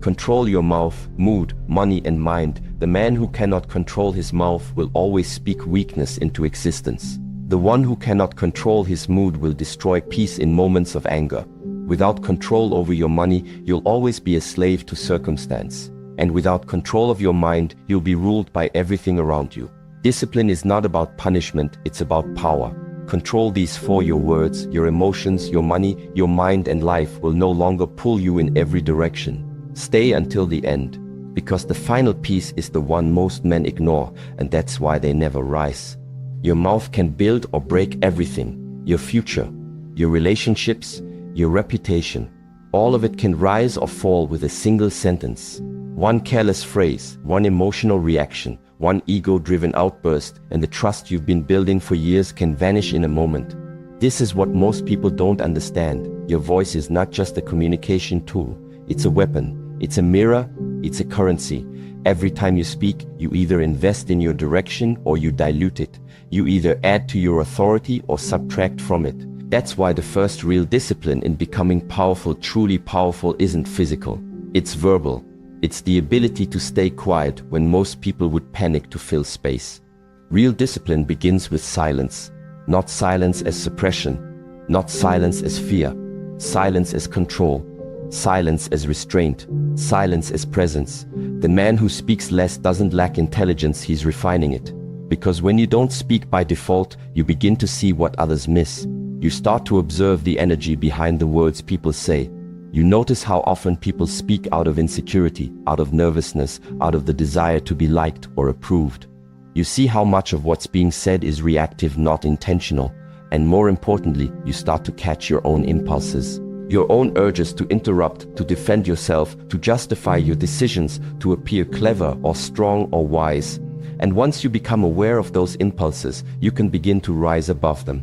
Control your mouth, mood, money and mind. The man who cannot control his mouth will always speak weakness into existence. The one who cannot control his mood will destroy peace in moments of anger. Without control over your money, you'll always be a slave to circumstance. And without control of your mind, you'll be ruled by everything around you. Discipline is not about punishment, it's about power. Control these four: your words, your emotions, your money, your mind, and life will no longer pull you in every direction. Stay until the end, because the final piece is the one most men ignore, and that's why they never rise. Your mouth can build or break everything. Your future, your relationships, your reputation. All of it can rise or fall with a single sentence. One careless phrase, one emotional reaction, one ego-driven outburst, and the trust you've been building for years can vanish in a moment. This is what most people don't understand. Your voice is not just a communication tool. It's a weapon. It's a mirror. It's a currency. Every time you speak, you either invest in your direction or you dilute it. You either add to your authority or subtract from it. That's why the first real discipline in becoming powerful, truly powerful, isn't physical. It's verbal. It's the ability to stay quiet when most people would panic to fill space. Real discipline begins with silence. Not silence as suppression. Not silence as fear. Silence as control. Silence as restraint. Silence as presence. The man who speaks less doesn't lack intelligence, he's refining it. Because when you don't speak by default, you begin to see what others miss. You start to observe the energy behind the words people say. You notice how often people speak out of insecurity, out of nervousness, out of the desire to be liked or approved. You see how much of what's being said is reactive, not intentional. And more importantly, you start to catch your own impulses. Your own urges to interrupt, to defend yourself, to justify your decisions, to appear clever or strong or wise. And once you become aware of those impulses, you can begin to rise above them.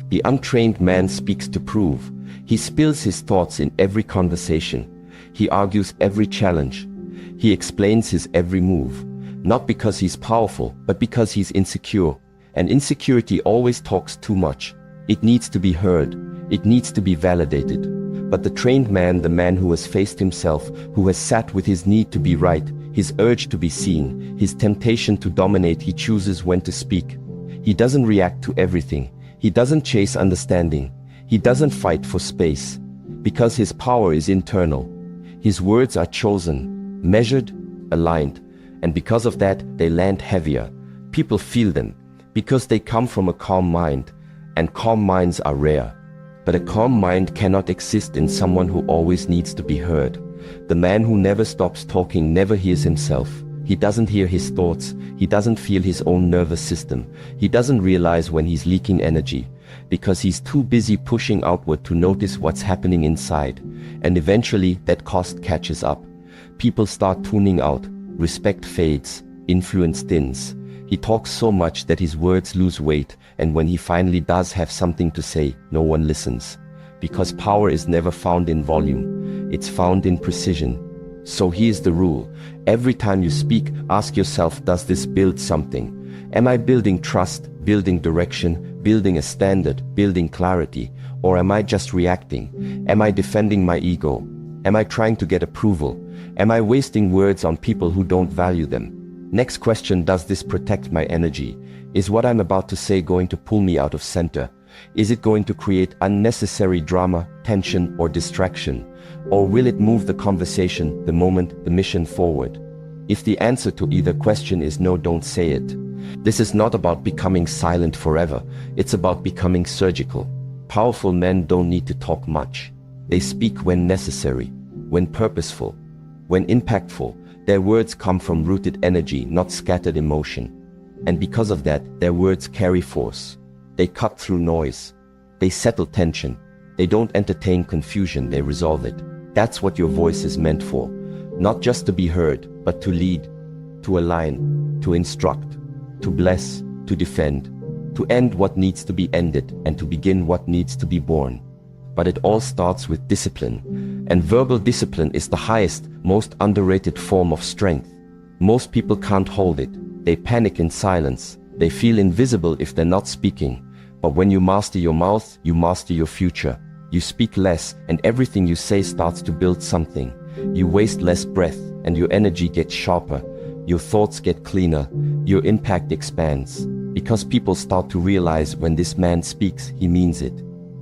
The untrained man speaks to prove. He spills his thoughts in every conversation. He argues every challenge. He explains his every move. Not because he's powerful, but because he's insecure. And insecurity always talks too much. It needs to be heard. It needs to be validated. But the trained man, the man who has faced himself, who has sat with his need to be right, his urge to be seen, his temptation to dominate, he chooses when to speak. He doesn't react to everything. He doesn't chase understanding. He doesn't fight for space. Because his power is internal. His words are chosen, measured, aligned. And because of that, they land heavier. People feel them. Because they come from a calm mind. And calm minds are rare. But a calm mind cannot exist in someone who always needs to be heard. The man who never stops talking never hears himself. He doesn't hear his thoughts. He doesn't feel his own nervous system. He doesn't realize when he's leaking energy, because he's too busy pushing outward to notice what's happening inside. And eventually that cost catches up. People start tuning out. Respect fades. Influence thins. He talks so much that his words lose weight, and when he finally does have something to say, no one listens. Because power is never found in volume. It's found in precision. So here's the rule. Every time you speak, ask yourself, does this build something? Am I building trust, building direction, building a standard, building clarity? Or am I just reacting? Am I defending my ego? Am I trying to get approval? Am I wasting words on people who don't value them? Next question, does this protect my energy? Is what I'm about to say going to pull me out of center? Is it going to create unnecessary drama, tension, or distraction? Or will it move the conversation, the moment, the mission forward? If the answer to either question is no, don't say it. This is not about becoming silent forever. It's about becoming surgical. Powerful men don't need to talk much. They speak when necessary, when purposeful, when impactful. Their words come from rooted energy, not scattered emotion. And because of that, their words carry force. They cut through noise. They settle tension. They don't entertain confusion, they resolve it. That's what your voice is meant for. Not just to be heard, but to lead, to align, to instruct, to bless, to defend, to end what needs to be ended, and to begin what needs to be born. But it all starts with discipline. And verbal discipline is the highest, most underrated form of strength. Most people can't hold it. They panic in silence. They feel invisible if they're not speaking. But when you master your mouth, you master your future. You speak less, and everything you say starts to build something. You waste less breath, and your energy gets sharper. Your thoughts get cleaner. Your impact expands. Because people start to realize when this man speaks, he means it.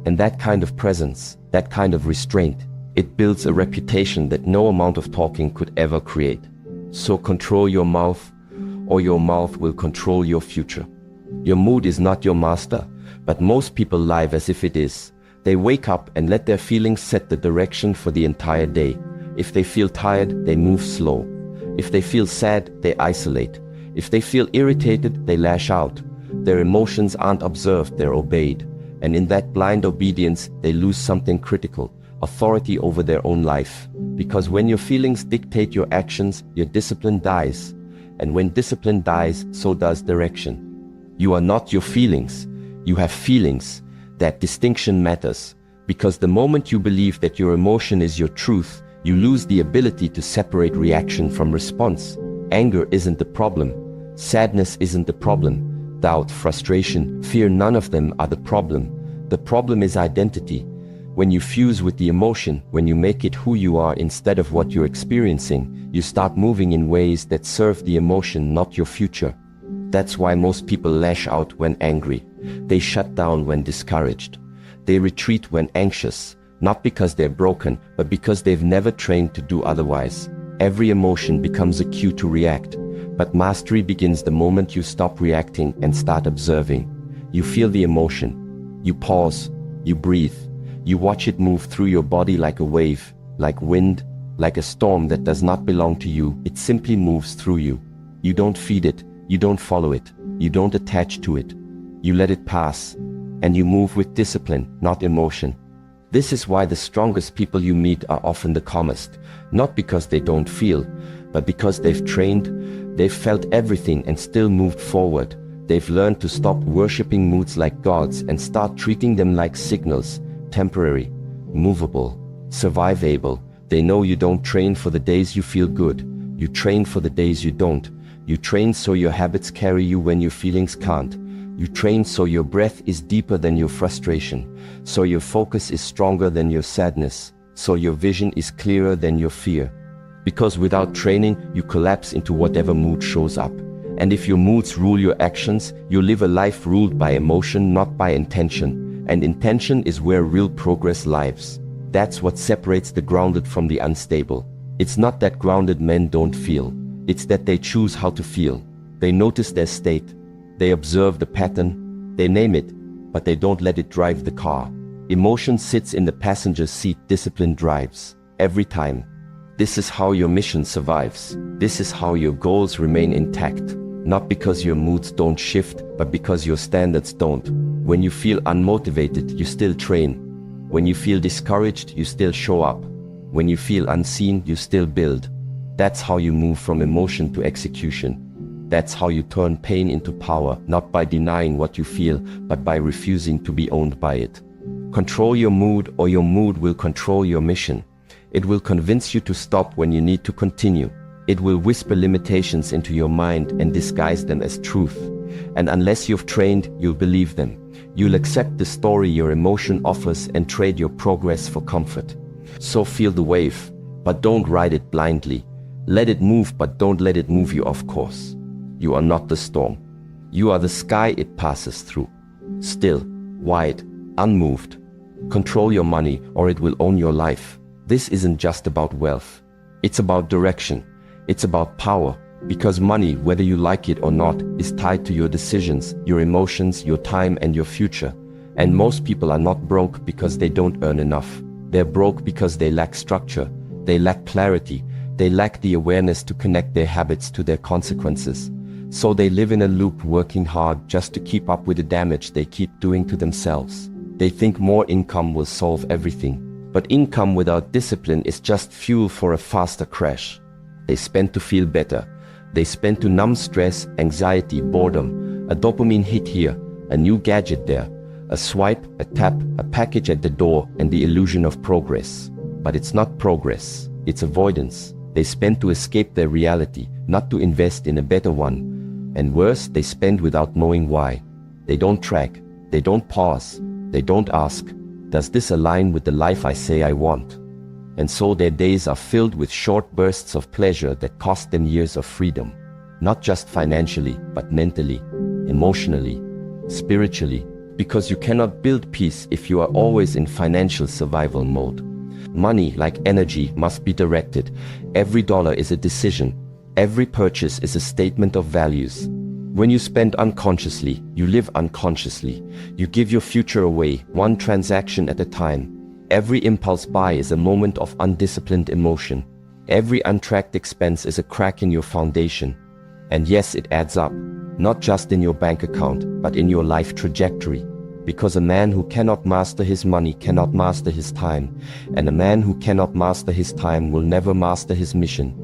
And that kind of presence, that kind of restraint, it builds a reputation that no amount of talking could ever create. So control your mouth, or your mouth will control your future. Your mood is not your master, but most people live as if it is. They wake up and let their feelings set the direction for the entire day. If they feel tired, they move slow. If they feel sad, they isolate. If they feel irritated, they lash out. Their emotions aren't observed, they're obeyed. And in that blind obedience, they lose something critical, authority over their own life. Because when your feelings dictate your actions, your discipline dies. And when discipline dies, so does direction. You are not your feelings. You have feelings. That distinction matters. Because the moment you believe that your emotion is your truth, you lose the ability to separate reaction from response. Anger isn't the problem. Sadness isn't the problem. Doubt, frustration, fear, none of them are the problem. The problem is identity. When you fuse with the emotion, when you make it who you are instead of what you're experiencing, you start moving in ways that serve the emotion, not your future. That's why most people lash out when angry. They shut down when discouraged. They retreat when anxious, not because they're broken, but because they've never trained to do otherwise. Every emotion becomes a cue to react, but mastery begins the moment you stop reacting and start observing. You feel the emotion. You pause. You breathe. You watch it move through your body like a wave, like wind, like a storm that does not belong to you. It simply moves through you. You don't feed it. You don't follow it. You don't attach to it. You let it pass. And you move with discipline, not emotion. This is why the strongest people you meet are often the calmest. Not because they don't feel, but because they've trained, they've felt everything and still moved forward. They've learned to stop worshipping moods like gods and start treating them like signals. Temporary, movable, survivable. They know you don't train for the days you feel good. You train for the days you don't. You train so your habits carry you when your feelings can't. You train so your breath is deeper than your frustration, so your focus is stronger than your sadness, so your vision is clearer than your fear. Because without training, you collapse into whatever mood shows up. And if your moods rule your actions, you live a life ruled by emotion, not by intention. And intention is where real progress lives. That's what separates the grounded from the unstable. It's not that grounded men don't feel. It's that they choose how to feel. They notice their state. They observe the pattern. They name it, but they don't let it drive the car. Emotion sits in the passenger seat. Discipline drives. Every time. This is how your mission survives. This is how your goals remain intact. Not because your moods don't shift, but because your standards don't. When you feel unmotivated, you still train. When you feel discouraged, you still show up. When you feel unseen, you still build. That's how you move from emotion to execution. That's how you turn pain into power, not by denying what you feel, but by refusing to be owned by it. Control your mood, or your mood will control your mission. It will convince you to stop when you need to continue. It will whisper limitations into your mind and disguise them as truth. And unless you've trained, you'll believe them. You'll accept the story your emotion offers and trade your progress for comfort. So feel the wave, but don't ride it blindly. Let it move, but don't let it move you off course. You are not the storm. You are the sky it passes through. Still, wide, unmoved. Control your money, or it will own your life. This isn't just about wealth. It's about direction. It's about power, because money, whether you like it or not, is tied to your decisions, your emotions, your time, and your future. And most people are not broke because they don't earn enough. They're broke because they lack structure. They lack clarity. They lack the awareness to connect their habits to their consequences. So they live in a loop, working hard just to keep up with the damage they keep doing to themselves. They think more income will solve everything. But income without discipline is just fuel for a faster crash. They spend to feel better. They spend to numb stress, anxiety, boredom. A dopamine hit here, a new gadget there. A swipe, a tap, a package at the door, and the illusion of progress. But it's not progress, it's avoidance. They spend to escape their reality, not to invest in a better one. And worse, they spend without knowing why. They don't track, they don't pause, they don't ask, does this align with the life I say I want? and so their days are filled with short bursts of pleasure that cost them years of freedom. Not just financially, but mentally, emotionally, spiritually, because you cannot build peace if you are always in financial survival mode. Money, like energy, must be directed. Every dollar is a decision. Every purchase is a statement of values. When you spend unconsciously, you live unconsciously. You give your future away, one transaction at a time. Every impulse buy is a moment of undisciplined emotion. Every untracked expense is a crack in your foundation. And yes, it adds up, not just in your bank account, but in your life trajectory. Because a man who cannot master his money cannot master his time, and a man who cannot master his time will never master his mission.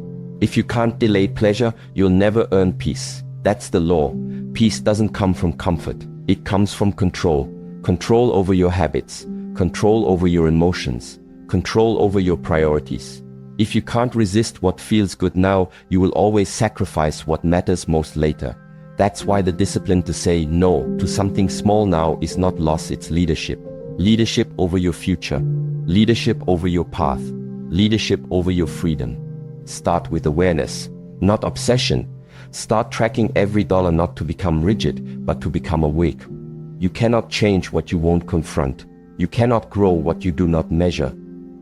If you can't delay pleasure, you'll never earn peace. That's the law. Peace doesn't come from comfort. It comes from control. Control over your habits, control over your emotions, control over your priorities. If you can't resist what feels good now, you will always sacrifice what matters most later. That's why the discipline to say no to something small now is not loss, it's leadership. Leadership over your future. Leadership over your path. Leadership over your freedom. Start with awareness, not obsession. Start tracking every dollar, not to become rigid, but to become awake. You cannot change what you won't confront. You cannot grow what you do not measure.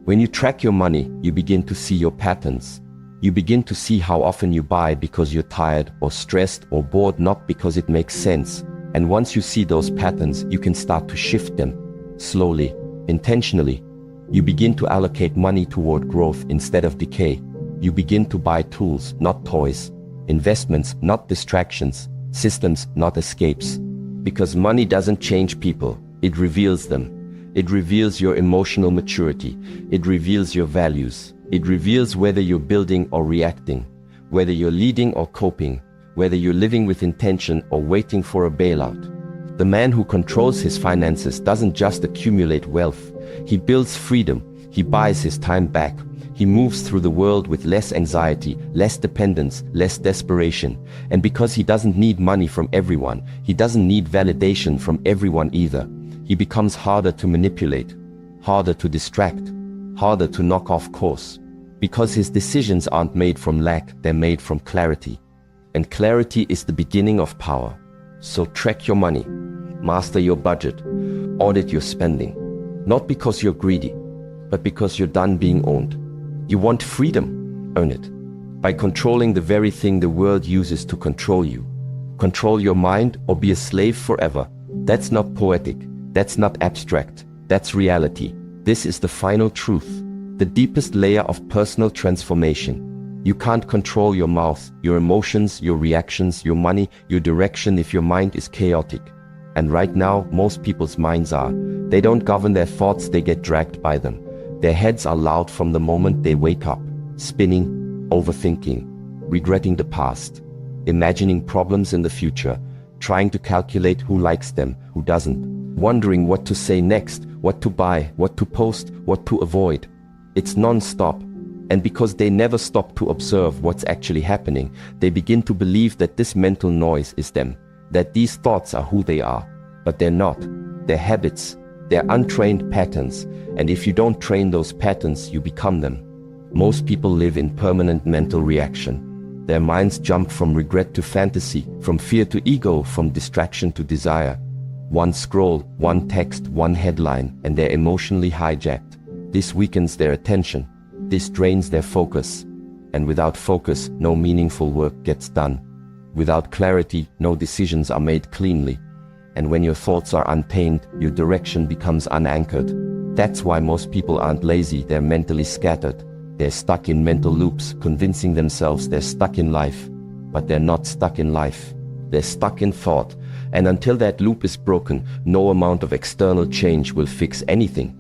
When you track your money, you begin to see your patterns. You begin to see how often you buy because you're tired or stressed or bored, not because it makes sense. And once you see those patterns, you can start to shift them. Slowly, intentionally. You begin to allocate money toward growth instead of decay. You begin to buy tools, not toys. Investments, not distractions. Systems, not escapes. Because money doesn't change people, it reveals them. It reveals your emotional maturity. It reveals your values. It reveals whether you're building or reacting, whether you're leading or coping, whether you're living with intention or waiting for a bailout. The man who controls his finances doesn't just accumulate wealth. He builds freedom. He buys his time back. He moves through the world with less anxiety, less dependence, less desperation. And because he doesn't need money from everyone, he doesn't need validation from everyone either. He becomes harder to manipulate, harder to distract, harder to knock off course. Because his decisions aren't made from lack, they're made from clarity. And clarity is the beginning of power. So track your money, master your budget, audit your spending. Not because you're greedy, but because you're done being owned. You want freedom, earn it. By controlling the very thing the world uses to control you. Control your mind or be a slave forever. That's not poetic. That's not abstract. That's reality. This is the final truth, the deepest layer of personal transformation. You can't control your mouth, your emotions, your reactions, your money, your direction if your mind is chaotic. And right now, most people's minds are. They don't govern their thoughts, they get dragged by them. Their heads are loud from the moment they wake up, spinning, overthinking, regretting the past, imagining problems in the future, trying to calculate who likes them, who doesn't. Wondering what to say next, what to buy, what to post, what to avoid. It's non-stop. And because they never stop to observe what's actually happening, they begin to believe that this mental noise is them, that these thoughts are who they are. But they're not. They're habits. They're untrained patterns. And if you don't train those patterns, you become them. Most people live in permanent mental reaction. Their minds jump from regret to fantasy, from fear to ego, from distraction to desire. One scroll, one text, one headline, and they're emotionally hijacked. This weakens their attention. This drains their focus. And without focus, no meaningful work gets done. Without clarity, no decisions are made cleanly. And when your thoughts are untamed, your direction becomes unanchored. That's why most people aren't lazy, they're mentally scattered. They're stuck in mental loops, convincing themselves they're stuck in life. But they're not stuck in life. They're stuck in thought. And until that loop is broken, no amount of external change will fix anything.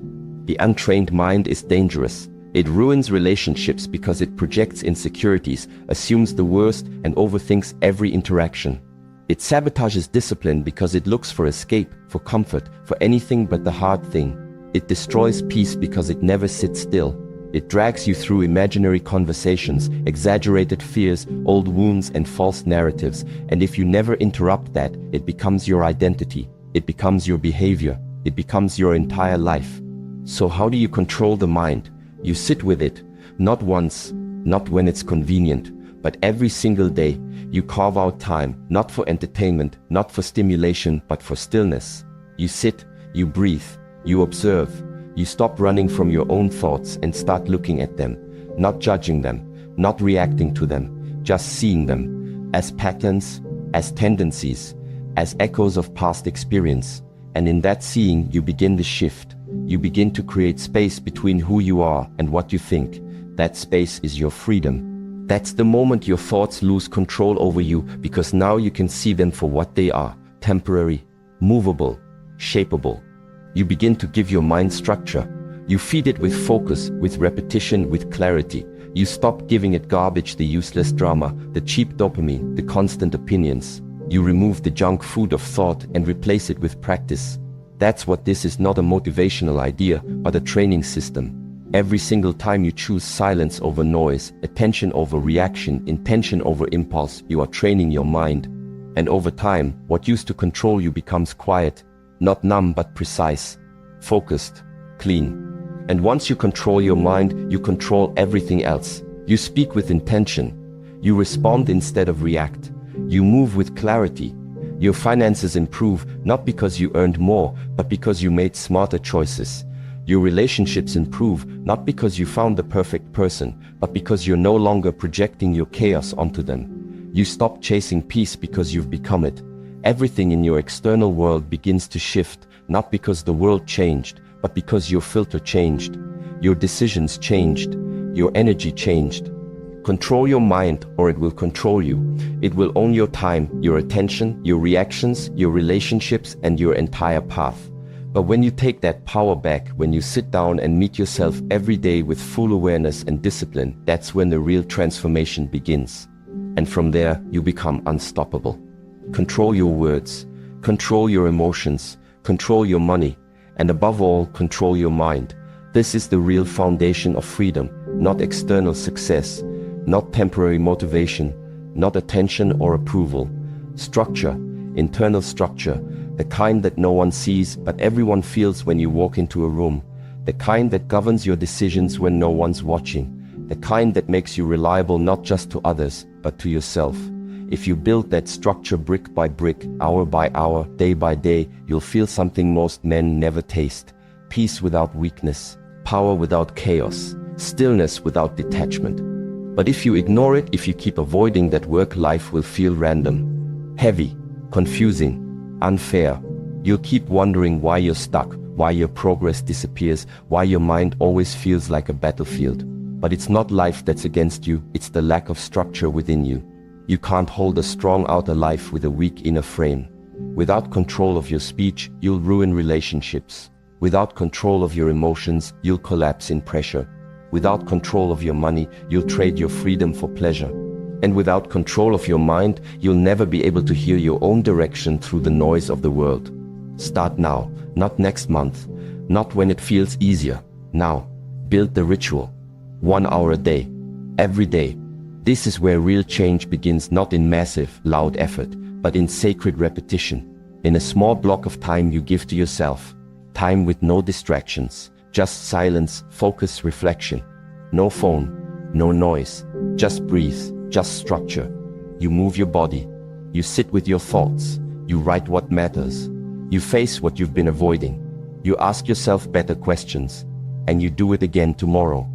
The untrained mind is dangerous. It ruins relationships because it projects insecurities, assumes the worst, and overthinks every interaction. It sabotages discipline because it looks for escape, for comfort, for anything but the hard thing. It destroys peace because it never sits still. It drags you through imaginary conversations, exaggerated fears, old wounds, and false narratives. And if you never interrupt that, it becomes your identity. It becomes your behavior. It becomes your entire life. So how do you control the mind? You sit with it, not once, not when it's convenient, but every single day. You carve out time, not for entertainment, not for stimulation, but for stillness. You sit, you breathe, you observe. You stop running from your own thoughts and start looking at them, not judging them, not reacting to them, just seeing them as patterns, as tendencies, as echoes of past experience. And in that seeing, you begin the shift. You begin to create space between who you are and what you think. That space is your freedom. That's the moment your thoughts lose control over you, because now you can see them for what they are: temporary, movable, shapeable. You begin to give your mind structure. You feed it with focus, with repetition, with clarity. You stop giving it garbage, the useless drama, the cheap dopamine, the constant opinions. You remove the junk food of thought and replace it with practice. That's what this is: not a motivational idea, but a training system. Every single time you choose silence over noise, attention over reaction, intention over impulse, you are training your mind. And over time, what used to control you becomes quiet, not numb but precise, focused, clean. And once you control your mind, you control everything else. You speak with intention. You respond instead of react. You move with clarity. Your finances improve, not because you earned more, but because you made smarter choices. Your relationships improve, not because you found the perfect person, but because you're no longer projecting your chaos onto them. You stop chasing peace because you've become it. Everything in your external world begins to shift, not because the world changed, but because your filter changed. Your decisions changed. Your energy changed. Control your mind, or it will control you. It will own your time, your attention, your reactions, your relationships, and your entire path. But when you take that power back, when you sit down and meet yourself every day with full awareness and discipline, that's when the real transformation begins. And from there, you become unstoppable. Control your words, control your emotions, control your money, and above all, control your mind. This is the real foundation of freedom, not external success, not temporary motivation, not attention or approval. Structure, internal structure, the kind that no one sees but everyone feels when you walk into a room, the kind that governs your decisions when no one's watching, the kind that makes you reliable not just to others, but to yourself. If you build that structure brick by brick, hour by hour, day by day, you'll feel something most men never taste: peace without weakness, power without chaos, stillness without detachment. But if you ignore it, if you keep avoiding that work, life will feel random, heavy, confusing, unfair. You'll keep wondering why you're stuck, why your progress disappears, why your mind always feels like a battlefield. But it's not life that's against you, it's the lack of structure within you. You can't hold a strong outer life with a weak inner frame. Without control of your speech, you'll ruin relationships. Without control of your emotions, you'll collapse in pressure. Without control of your money, you'll trade your freedom for pleasure. And without control of your mind, you'll never be able to hear your own direction through the noise of the world. Start now, not next month, not when it feels easier. Now, build the ritual. 1 hour a day, every day. This is where real change begins, not in massive, loud effort, but in sacred repetition. In a small block of time you give to yourself. Time with no distractions, just silence, focus, reflection. No phone, no noise, just breathe, just structure. You move your body, you sit with your thoughts, you write what matters, you face what you've been avoiding, you ask yourself better questions, and you do it again tomorrow,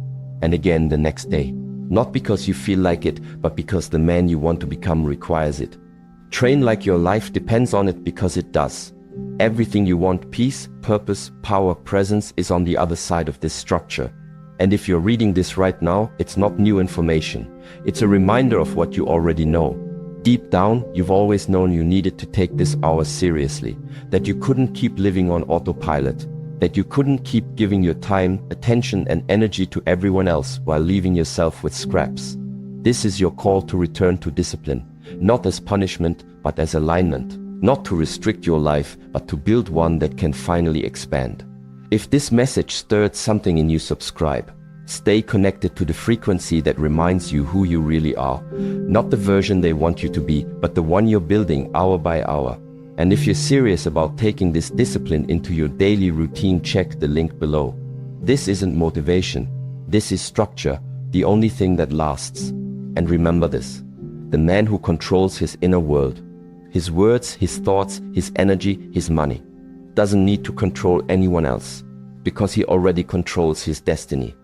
and again the next day. Not because you feel like it, but because the man you want to become requires it. Train like your life depends on it, because it does. Everything you want, peace, purpose, power, presence, is on the other side of this structure. And if you're reading this right now, it's not new information. It's a reminder of what you already know. Deep down, you've always known you needed to take this hour seriously, that you couldn't keep living on autopilot, that you couldn't keep giving your time, attention, and energy to everyone else while leaving yourself with scraps. This is your call to return to discipline, not as punishment, but as alignment. Not to restrict your life, but to build one that can finally expand. If this message stirred something in you, subscribe. Stay connected to the frequency that reminds you who you really are. Not the version they want you to be, but the one you're building hour by hour. And if you're serious about taking this discipline into your daily routine, check the link below. This isn't motivation. This is structure, the only thing that lasts. And remember this: the man who controls his inner world, his words, his thoughts, his energy, his money, doesn't need to control anyone else, because he already controls his destiny.